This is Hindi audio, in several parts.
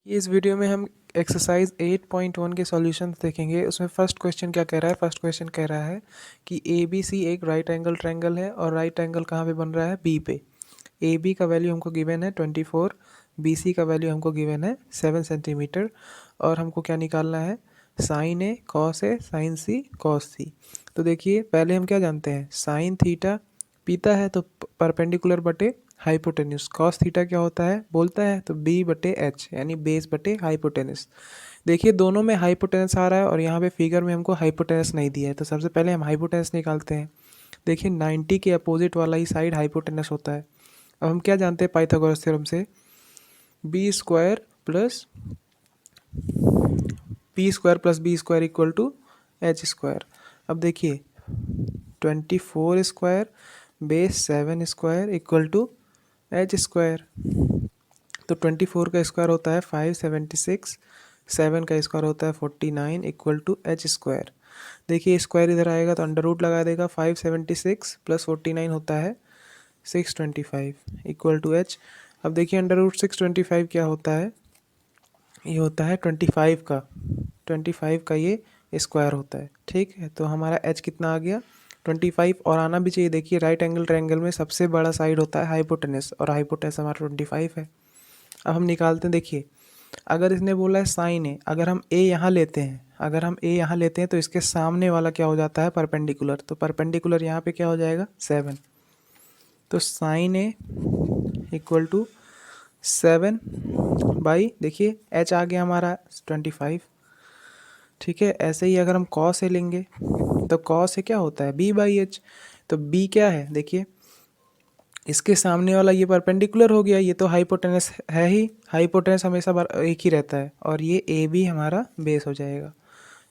इस वीडियो में हम एक्सरसाइज 8.1 के सॉल्यूशंस देखेंगे। उसमें फर्स्ट क्वेश्चन क्या कह रहा है? फर्स्ट क्वेश्चन कह रहा है कि ए बी सी एक राइट एंगल ट्रायंगल है और राइट एंगल कहाँ पे बन रहा है? बी पे। ए बी का वैल्यू हमको गिवन है 24, बी सी का वैल्यू हमको गिवन है 7 सेंटीमीटर और हमको क्या निकालना है? साइन ए, साइन सी, कॉस सी। तो देखिए पहले हम क्या जानते हैं? साइन थीटा पीता है तो परपेंडिकुलर बटे हाइपोटेन्यूस। कॉस थीटा क्या होता है? बोलता है तो बी बटे एच यानी बेस बटे हाइपोटेनस। देखिए दोनों में हाइपोटेनस आ रहा है और यहाँ पे फिगर में हमको हाइपोटेनस नहीं दिया है, तो सबसे पहले हम हाइपोटेनस निकालते हैं। देखिए 90 के अपोजिट वाला ही साइड हाइपोटेनस होता है। अब हम क्या जानते हैं पाइथागोरस थ्योरम से? B square plus B square equal to H square. अब देखिए 24 square base 7 square equal to H square. तो 24 का स्क्वायर होता है 576, 7 का स्क्वायर होता है 49 इक्वल टू एच स्क्वायर। देखिए स्क्वायर इधर आएगा तो अंडर रूट लगा देगा। 576 प्लस 49 होता है 625 इक्वल टू एच। अब देखिए अंडर रूट 625 क्या होता है? ये होता है 25 का ये स्क्वायर होता है। ठीक है, तो हमारा एच कितना आ गया? 25 और आना भी चाहिए। देखिए राइट एंगल ट्रायंगल में सबसे बड़ा साइड होता है हाइपोटेनस और हाइपोटेनस हमारा 25 है। अब हम निकालते हैं। देखिए अगर इसने बोला है साइन ए, अगर हम ए यहाँ लेते हैं तो इसके सामने वाला क्या हो जाता है? परपेंडिकुलर। तो परपेंडिकुलर यहाँ पे क्या हो जाएगा? 7। तो sine A equal to 7 by, देखिए एच आ गया हमारा 25। ठीक है, ऐसे ही अगर हम कॉस ए लेंगे तो कॉस ए क्या होता है? B by H. तो बी क्या है? देखिए इसके सामने वाला ये परपेंडिकुलर हो गया, ये तो हाइपोटेनस है ही। हाइपोटेनस हमेशा एक ही रहता है और ये ए बी हमारा बेस हो जाएगा।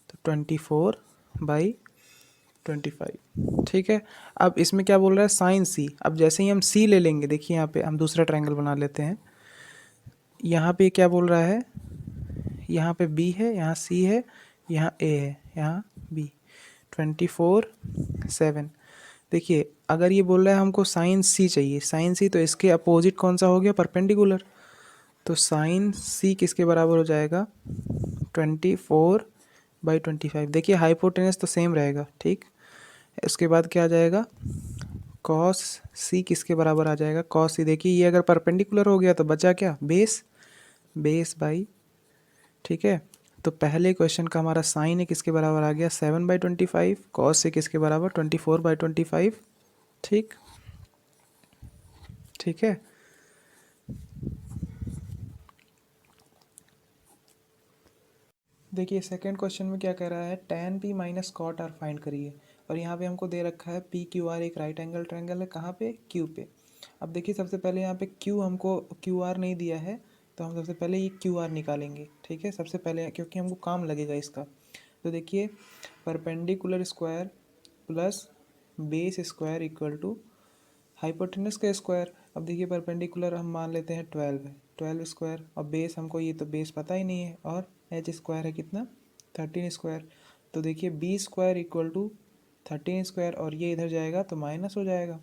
तो 24/25। ठीक है, अब इसमें क्या बोल रहा है? साइन सी। अब जैसे ही हम सी ले लेंगे, देखिए यहाँ पे हम दूसरा ट्रायंगल बना लेते हैं। यहाँ पे क्या बोल रहा है? यहाँ पे बी है, यहाँ सी है, यहाँ ए है, यहाँ बी। 24/7। देखिए अगर ये बोल रहा है हमको साइन सी चाहिए, साइन सी, तो इसके अपोजिट कौन सा हो गया? परपेंडिकुलर। तो साइन सी किसके बराबर हो जाएगा? 24/25। देखिए हाइपोटेनस तो सेम रहेगा। ठीक, उसके बाद क्या आ जाएगा? कॉस सी किसके बराबर आ जाएगा? कॉस सी। देखिए ये अगर परपेंडिकुलर हो गया तो बचा क्या? बेस। बेस बाई, ठीक है, तो पहले क्वेश्चन का हमारा साइन है किसके बराबर आ गया? 7/25। कॉस से किसके बराबर? 24/25। ठीक, ठीक है। देखिए सेकंड क्वेश्चन में क्या कह रहा है? tan p minus cot R find करिए। और यहाँ पे हमको दे रखा है पी क्यू आर एक राइट एंगल ट्रायंगल है। कहाँ पे? क्यू पे। अब देखिए सबसे पहले यहाँ पे क्यू हमको क्यू आर नहीं दिया है, तो हम सबसे पहले ये क्यू आर निकालेंगे। ठीक है, सबसे पहले, क्योंकि हमको काम लगेगा इसका। तो देखिए perpendicular square plus base square equal to hypotenuse का स्क्वायर। अब देखिए परपेंडिकुलर हम मान लेते हैं 12 है, 12 स्क्वायर, और बेस हमको ये तो बेस पता ही नहीं है, और एच स्क्वायर है कितना? 13 स्क्वायर। तो देखिए B square equal to 13 square, और ये इधर जाएगा तो माइनस हो जाएगा।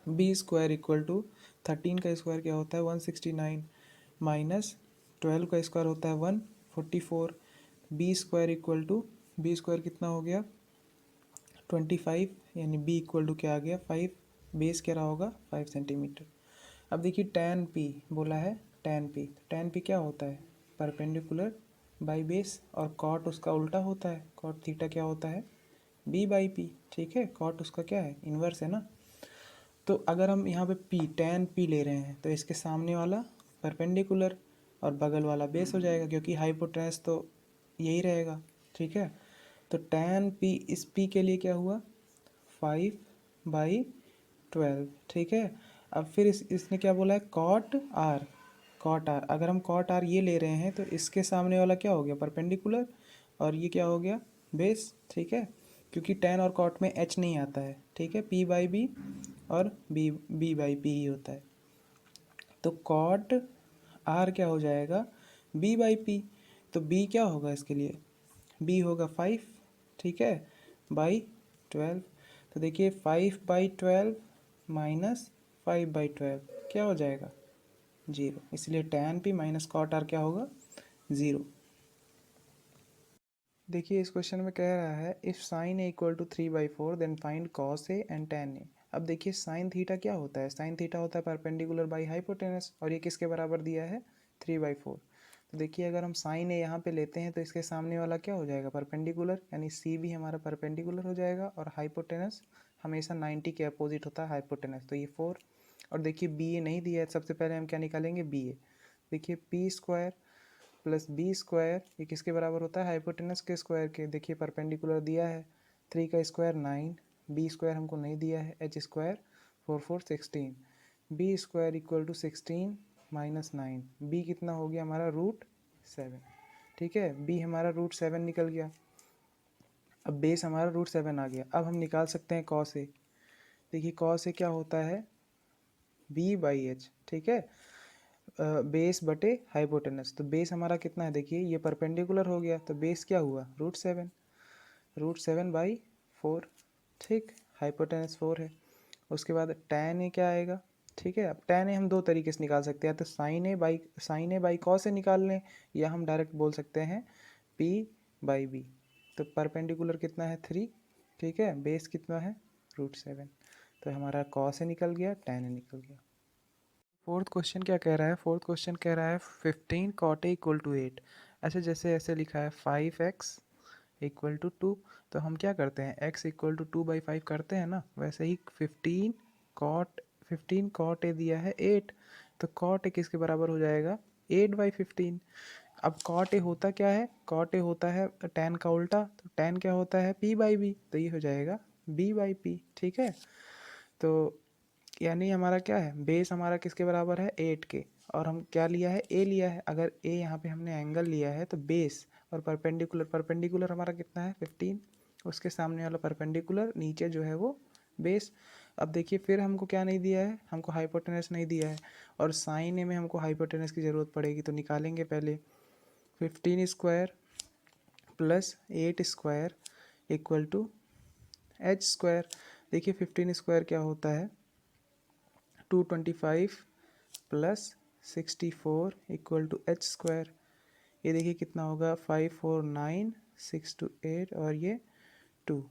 बी स्क्वायर इक्वल टू 13 का स्क्वायर क्या होता है? 169 माइनस 12 का स्क्वायर होता है 144। B square equal to, B square कितना हो गया? 25, यानी बी इक्वल टू क्या आ गया? 5। बेस क्या रहा होगा? 5 सेंटीमीटर। अब देखिए tan p बोला है, tan p क्या होता है? परपेंडिकुलर बाई बेस, और कॉट उसका उल्टा होता है। कॉट थीटा क्या होता है? b by P. ठीक है, कॉट उसका क्या है? इन्वर्स है ना। तो अगर हम यहाँ पे p tan p ले रहे हैं तो इसके सामने वाला परपेंडिकुलर और बगल वाला बेस हो जाएगा, क्योंकि हाइपोटेनस तो यही रहेगा। ठीक है, तो tan p इस p के लिए क्या हुआ? 5/12। ठीक है, अब फिर इसने क्या बोला है? Cot R. कॉट आर, अगर हम कॉट आर ये ले रहे हैं तो इसके सामने वाला क्या हो गया? परपेंडिकुलर, और ये क्या हो गया? बेस। ठीक है, क्योंकि टेन और कॉट में एच नहीं आता है। ठीक है, पी बाई बी और बी बाई पी ही होता है। तो कॉट आर क्या हो जाएगा? B by P. तो बी क्या होगा इसके लिए? बी होगा 5। ठीक है, बाई 12। तो देखिए 5/12 माइनस 5/12 क्या हो जाएगा? जीरो, इसलिए tan p minus cot R क्या होगा, ज़ीरो। देखिए इस क्वेश्चन में कह रहा है if sine A equal to 3/4 then find cos A and tan A. अब देखिए साइन थीटा क्या होता है, साइन थीटा होता है परपेंडिकुलर बाई हाइपोटेनस, और ये किसके बराबर दिया है, 3/4। तो देखिए अगर हम साइन ए यहाँ पे लेते हैं तो इसके सामने वाला क्या हो जाएगा, परपेंडिकुलर, यानी सी भी हमारा परपेंडिकुलर हो जाएगा, और हाइपोटेनस हमेशा 90 के अपोजिट होता है हाइपोटेनस, तो ये 4। और देखिए बी ए नहीं दिया है, सबसे पहले हम क्या निकालेंगे, बी ए। देखिए P square plus B square ये किसके बराबर होता है, हाइपोटेनस के स्क्वायर के। देखिए परपेंडिकुलर दिया है, 3 का स्क्वायर 9, बी स्क्वायर हमको नहीं दिया है, H square 4 4 16, B square equal to 16 minus 9, B कितना हो गया हमारा, √7। ठीक है, बी हमारा √7 निकल गया। अब बेस हमारा √7 आ गया। अब हम निकाल सकते हैं कॉस ए। देखिए कॉस ए क्या होता है, b/h। ठीक है, बेस बटे हाइपोटेनस, तो बेस हमारा कितना है, देखिए ये परपेंडिकुलर हो गया, तो बेस क्या हुआ, √7, √7/4। ठीक, हाइपोटेनस 4 है। उसके बाद tan ए क्या आएगा। ठीक है, अब tan ए हम दो तरीके से निकाल सकते हैं, तो sine A by cos A निकाल लें, या हम डायरेक्ट बोल सकते हैं p/b। तो परपेंडिकुलर कितना है, 3। ठीक है, बेस कितना है, √7, तो हमारा कॉस ए निकल गया, tan ए निकल गया। फोर्थ क्वेश्चन क्या कह रहा है, फोर्थ क्वेश्चन कह रहा है 15 cot a इक्वल टू 8। ऐसे जैसे ऐसे लिखा है 5x इक्वल टू 2, तो हम क्या करते हैं, x इक्वल टू 2/5 करते हैं ना, वैसे ही 15 cot a दिया है 8, तो cot a किसके बराबर हो जाएगा, 8/15। अब cot a होता क्या है, cot a होता है tan का उल्टा, तो tan क्या होता है, p/b, तो ये हो जाएगा b/p। ठीक है, तो यानी हमारा क्या है, बेस हमारा किसके बराबर है, 8 के, और हम क्या लिया है, ए लिया है। अगर ए यहाँ पे हमने एंगल लिया है तो बेस और परपेंडिकुलर, परपेंडिकुलर हमारा कितना है, 15, उसके सामने वाला परपेंडिकुलर, नीचे जो है वो बेस। अब देखिए फिर हमको क्या नहीं दिया है, हमको हाइपोटेनस नहीं दिया है, और साइन ए में हमको हाइपोटेनस की ज़रूरत पड़ेगी, तो निकालेंगे पहले। 15 square plus 8 square equal to H square. देखिए 15 स्क्वायर क्या होता है, 225 plus 64 equal to H square. ये देखिए कितना होगा, 5 4 9 6 2 8, और ये 2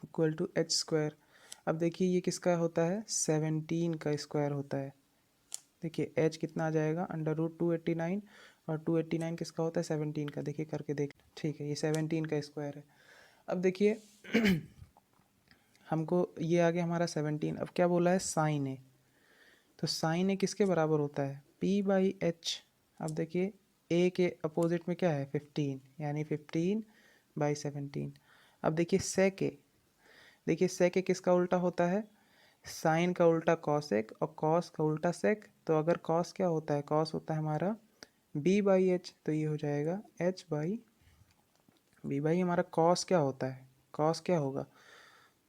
इक्वल टू एच स्क्वायर। अब देखिए ये किसका होता है, 17 का स्क्वायर होता है। देखिए एच कितना आ जाएगा, √289, और 289 किसका होता है, 17 का। देखिए करके देख, ठीक है, ये 17 का स्क्वायर है। अब देखिए हमको ये आ गया हमारा 17। अब क्या बोला है, साइन ए, तो साइन ए किसके बराबर होता है, p/h। अब देखिए ए के अपोजिट में क्या है, 15, यानी 15/17। अब देखिए सेक ए, देखिए सेक ए किसका उल्टा होता है, साइन का उल्टा कॉसेक, और कॉस का उल्टा सेक। तो अगर कॉस क्या होता है, कॉस होता है हमारा b/h, तो ये हो जाएगा h/b। हमारा कॉस क्या होता है, कॉस क्या होगा,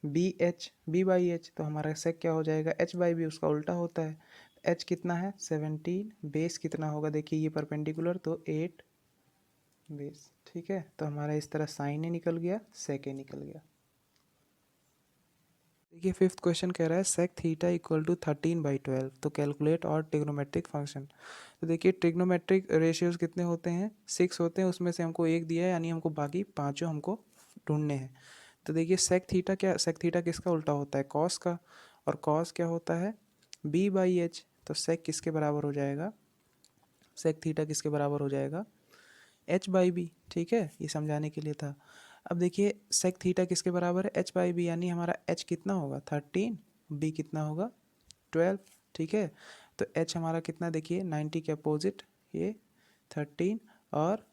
b/h, तो हमारा सेक क्या हो जाएगा, h/b, उसका उल्टा होता है। h कितना है, 17, बेस कितना होगा, देखिए ये परपेंडिकुलर, तो 8 बेस। ठीक है, तो हमारा इस तरह साइन ए निकल गया, सेक ए निकल गया। देखिए फिफ्थ क्वेश्चन कह रहा है सेक थीटा इक्वल टू 13/12, तो कैलकुलेट और ट्रिग्नोमेट्रिक फंक्शन। तो देखिए ट्रिग्नोमेट्रिक रेशियोज कितने होते हैं, 6 होते हैं, उसमें से हमको एक दिया है, यानी हमको बाकी पाँचों हमको ढूंढने हैं। तो देखिए सेक थीटा क्या, सेक थीटा किसका उल्टा होता है, कॉस का, और कॉस क्या होता है, b/h। तो सेक किसके बराबर हो जाएगा, सेक थीटा किसके बराबर हो जाएगा, h/b। ठीक है, ये समझाने के लिए था। अब देखिए सेक थीटा किसके बराबर है, h/b, यानी हमारा h कितना होगा, 13, b कितना होगा, 12। ठीक है, तो h हमारा कितना, देखिए 90 के अपोजिट ये 13, और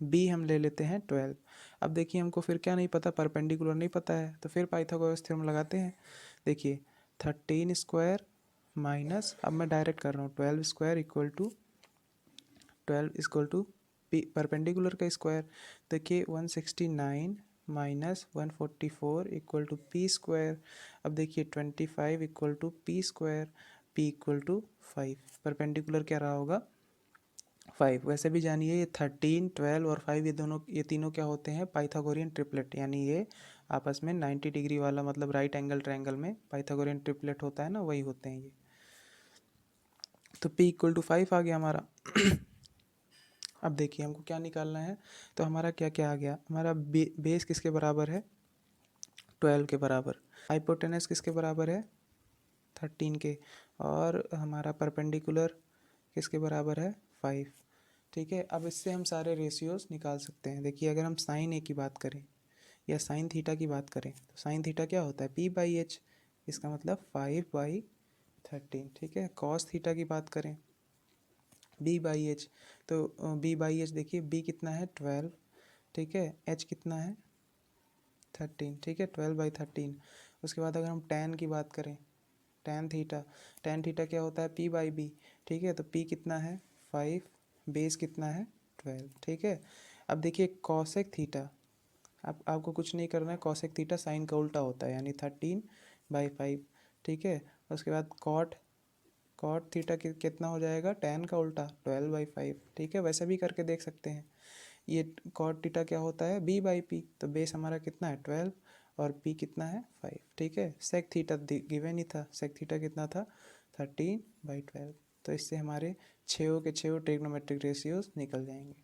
b हम ले लेते हैं 12। अब देखिए हमको फिर क्या नहीं पता, परपेंडिकुलर नहीं पता है, तो फिर पाइथागोरस थ्योरम लगाते हैं। देखिए 13 स्क्वायर माइनस, अब मैं डायरेक्ट कर रहा हूँ, 12 square equal to P perpendicular का स्क्वायर। देखिए 169 minus 144 equal to P square. अब देखिए 25 equal to P square, P equal to 5, perpendicular क्या रहा होगा, 5। वैसे भी जानिए ये 13 12 और 5, ये तीनों क्या होते हैं, पाइथागोरियन ट्रिपलेट, यानी ये आपस में 90 डिग्री वाला, मतलब राइट एंगल ट्रायंगल में पाइथागोरियन ट्रिपलेट होता है ना, वही होते हैं ये। तो p इक्वल टू 5 आ गया हमारा। अब देखिए हमको क्या निकालना है, तो हमारा क्या क्या आ गया, हमारा बेस किसके बराबर है, 12 के बराबर। हाइपोटेनस किसके बराबर है, 13 के। और हमारा परपेंडिकुलर किसके बराबर है, 5। ठीक है, अब इससे हम सारे रेशियोज निकाल सकते हैं। देखिए अगर हम साइन ए की बात करें या साइन थीटा की बात करें, तो साइन थीटा क्या होता है, p/h, इसका मतलब 5/13। ठीक है, कॉस थीटा की बात करें, b/h, तो b/h देखिए, b कितना है, 12। ठीक है, h कितना है, 13। ठीक है, 12/13। उसके बाद अगर हम tan की बात करें, tan थीटा क्या होता है, p/b। ठीक है, तो p कितना है, 5, बेस कितना है, 12। ठीक है, अब देखिए कॉसेक थीटा, आपको कुछ नहीं करना है, कॉसेक थीटा साइन का उल्टा होता है, यानी 13/5। ठीक है, उसके बाद कॉट कॉट थीटा कितना हो जाएगा, tan का उल्टा, 12/5। ठीक है, वैसे भी करके देख सकते हैं। ये कॉट थीटा क्या होता है, b/p, तो बेस हमारा कितना है, 12, और p कितना है, 5। ठीक है, सेक थीटा गिवन ही था, सेक थीटा कितना था, 13/12। तो इससे हमारे छेओ के छेओ ट्रिग्नोमेट्रिक रेशियोज निकल जाएंगे।